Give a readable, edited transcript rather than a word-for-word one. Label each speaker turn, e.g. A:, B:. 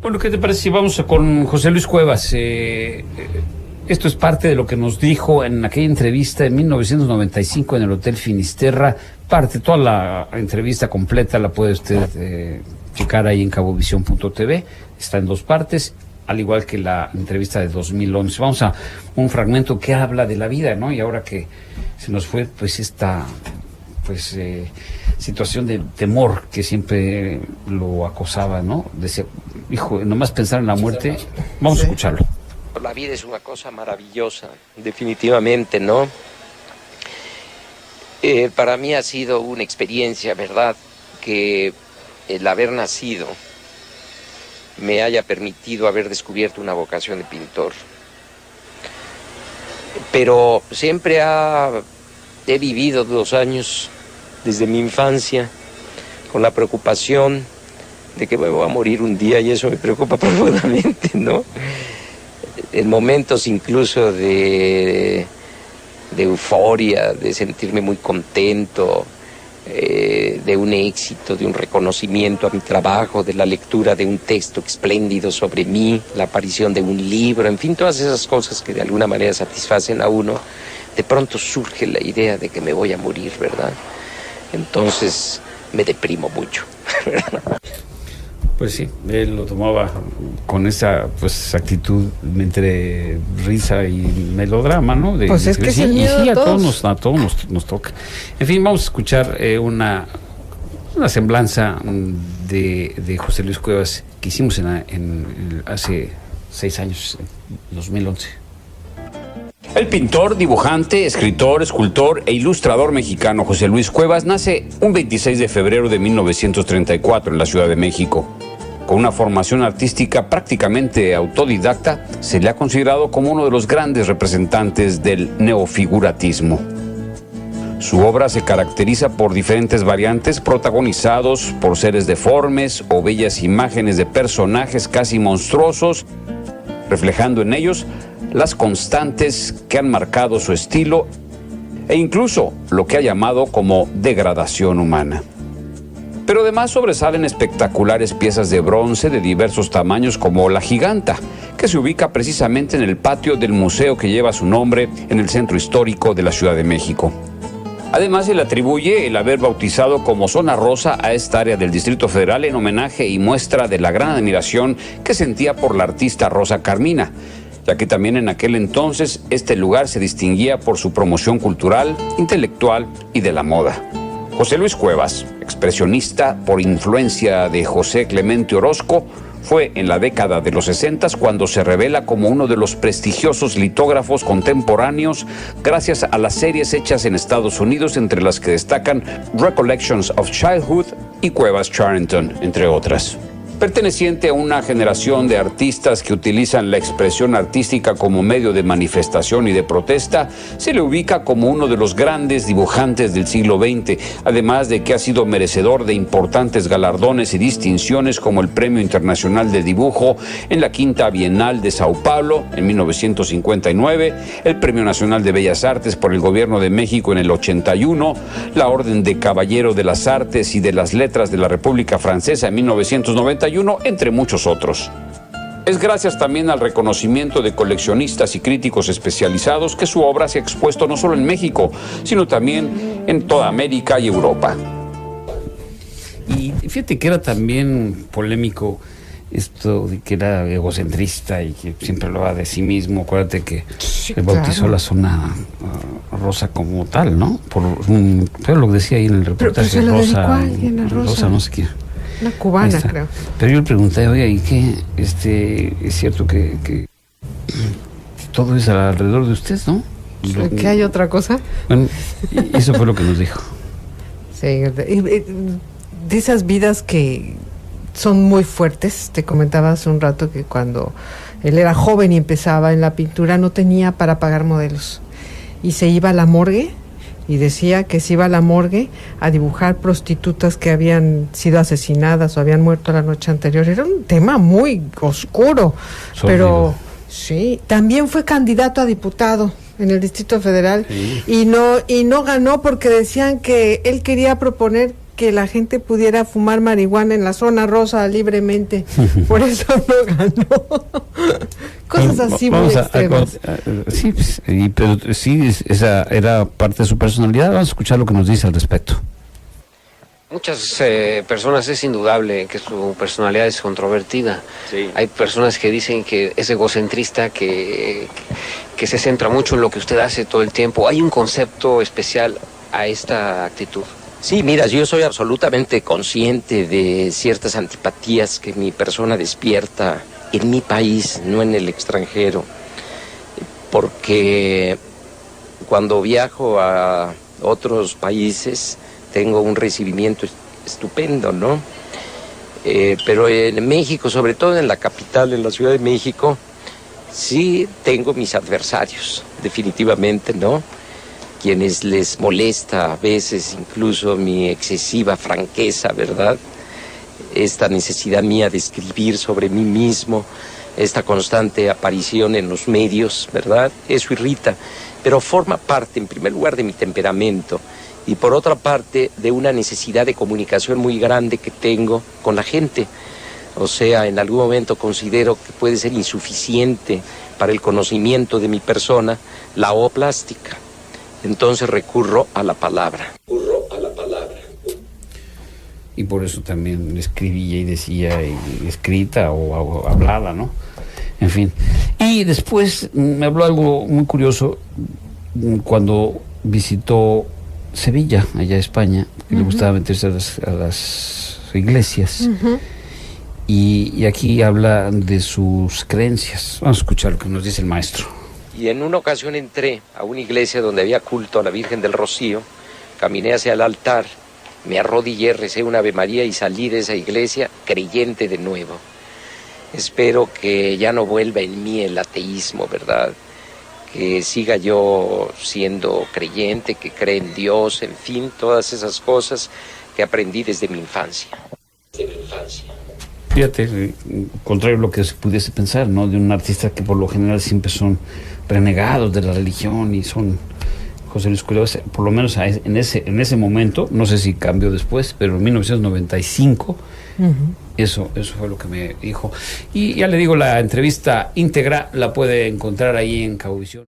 A: Bueno, ¿qué te parece si vamos con José Luis Cuevas? Esto es parte de lo que nos dijo en aquella entrevista en 1995 en el Hotel Finisterra. Toda la entrevista completa la puede usted checar ahí en cabovisión.tv. Está en 2 partes, al igual que la entrevista de 2011. Vamos a un fragmento que habla de la vida, ¿no? Y ahora que se nos fue, pues, esta situación de temor que siempre lo acosaba, ¿no? Decía, hijo, nomás pensar en la muerte. Vamos a escucharlo.
B: La vida es una cosa maravillosa, definitivamente, ¿no? Para mí ha sido una experiencia, ¿verdad?, que el haber nacido me haya permitido haber descubierto una vocación de pintor. Pero siempre he vivido 2 años desde mi infancia con la preocupación de que me voy a morir un día, y eso me preocupa profundamente, ¿no? En momentos incluso de euforia, de sentirme muy contento, de un éxito, de un reconocimiento a mi trabajo, de la lectura de un texto espléndido sobre mí, la aparición de un libro, en fin, todas esas cosas que de alguna manera satisfacen a uno. De pronto surge la idea de que me voy a morir, ¿verdad? Entonces me deprimo mucho, ¿verdad?
A: Pues sí, él lo tomaba con esa actitud entre risa y melodrama, ¿no?
C: Pues es que
A: sí,
C: el miedo
A: sí,
C: a
A: todos nos toca. En fin, vamos a escuchar una semblanza de José Luis Cuevas que hicimos hace 6 años, en 2011. El pintor, dibujante, escritor, escultor e ilustrador mexicano José Luis Cuevas nace un 26 de febrero de 1934 en la Ciudad de México. Con una formación artística prácticamente autodidacta, se le ha considerado como uno de los grandes representantes del neofiguratismo. Su obra se caracteriza por diferentes variantes protagonizados por seres deformes o bellas imágenes de personajes casi monstruosos, reflejando en ellos las constantes que han marcado su estilo e incluso lo que ha llamado como degradación humana. Pero además sobresalen espectaculares piezas de bronce de diversos tamaños como la Giganta, que se ubica precisamente en el patio del museo que lleva su nombre en el centro histórico de la Ciudad de México. Además, se le atribuye el haber bautizado como Zona Rosa a esta área del Distrito Federal en homenaje y muestra de la gran admiración que sentía por la artista Rosa Carmina, ya que también en aquel entonces este lugar se distinguía por su promoción cultural, intelectual y de la moda. José Luis Cuevas, expresionista por influencia de José Clemente Orozco, fue en la década de los 60 cuando se revela como uno de los prestigiosos litógrafos contemporáneos gracias a las series hechas en Estados Unidos, entre las que destacan Recollections of Childhood y Cuevas Charrington, entre otras. Perteneciente a una generación de artistas que utilizan la expresión artística como medio de manifestación y de protesta, se le ubica como uno de los grandes dibujantes del siglo XX, además de que ha sido merecedor de importantes galardones y distinciones como el Premio Internacional de Dibujo en la Quinta Bienal de Sao Paulo en 1959, el Premio Nacional de Bellas Artes por el Gobierno de México en el 81, la Orden de Caballero de las Artes y de las Letras de la República Francesa en 1991, entre muchos otros. Es gracias también al reconocimiento de coleccionistas y críticos especializados que su obra se ha expuesto no solo en México, sino también en toda América y Europa. Y fíjate que era también polémico esto de que era egocentrista y que siempre hablaba de sí mismo. Acuérdate que se bautizó la Zona Rosa como tal, ¿no? Pero lo que decía ahí en el reportaje,
C: pero Rosa
A: no sé qué.
C: Una cubana, creo.
A: Pero yo le pregunté, oye, ¿y qué? Es cierto que todo es alrededor de usted, ¿no?
C: ¿Que hay otra cosa?
A: Bueno, eso fue lo que nos dijo.
C: Sí, de esas vidas que son muy fuertes. Te comentaba hace un rato que cuando él era joven y empezaba en la pintura no tenía para pagar modelos. Y se iba a la morgue. Y decía que se iba a la morgue a dibujar prostitutas que habían sido asesinadas o habían muerto la noche anterior. Era un tema muy oscuro. Pero sí, también fue candidato a diputado en el Distrito Federal. Sí. Y no ganó porque decían que él quería proponer que la gente pudiera fumar marihuana en la zona rosa libremente. Por eso no ganó. Cosas así muy extremas.
A: Sí, pues, pero sí, esa era parte de su personalidad. Vamos a escuchar lo que nos dice al respecto.
D: Muchas personas es indudable que su personalidad es controvertida. Sí. Hay personas que dicen que es egocentrista, que se centra mucho en lo que usted hace todo el tiempo. ¿Hay un concepto especial a esta actitud?
B: Sí, mira, yo soy absolutamente consciente de ciertas antipatías que mi persona despierta en mi país, no en el extranjero, porque cuando viajo a otros países tengo un recibimiento estupendo, ¿no? Pero en México, sobre todo en la capital, en la Ciudad de México, sí tengo mis adversarios, definitivamente, ¿no? Quienes les molesta a veces incluso mi excesiva franqueza, ¿verdad? Esta necesidad mía de escribir sobre mí mismo, esta constante aparición en los medios, ¿verdad? Eso irrita, pero forma parte, en primer lugar, de mi temperamento y por otra parte, de una necesidad de comunicación muy grande que tengo con la gente. O sea, en algún momento considero que puede ser insuficiente para el conocimiento de mi persona la O plástica. Entonces recurro a la palabra.
A: Y por eso también escribía y decía, escrita o hablada, ¿no? En fin. Y después me habló algo muy curioso cuando visitó Sevilla, allá en España, que le gustaba meterse a las iglesias. Y aquí habla de sus creencias. Vamos a escuchar lo que nos dice el maestro.
B: Y en una ocasión entré a una iglesia donde había culto a la Virgen del Rocío, caminé hacia el altar, me arrodillé, recé una Ave María y salí de esa iglesia creyente de nuevo. Espero que ya no vuelva en mí el ateísmo, ¿verdad? Que siga yo siendo creyente, que cree en Dios, en fin, todas esas cosas que aprendí desde mi infancia.
A: Fíjate, contrario a lo que se pudiese pensar, ¿no? De un artista que por lo general siempre son renegados de la religión y son José Luis Cuevas, por lo menos en ese momento, no sé si cambió después, pero en 1995, eso fue lo que me dijo. Y ya le digo, la entrevista íntegra la puede encontrar ahí en Cablevisión.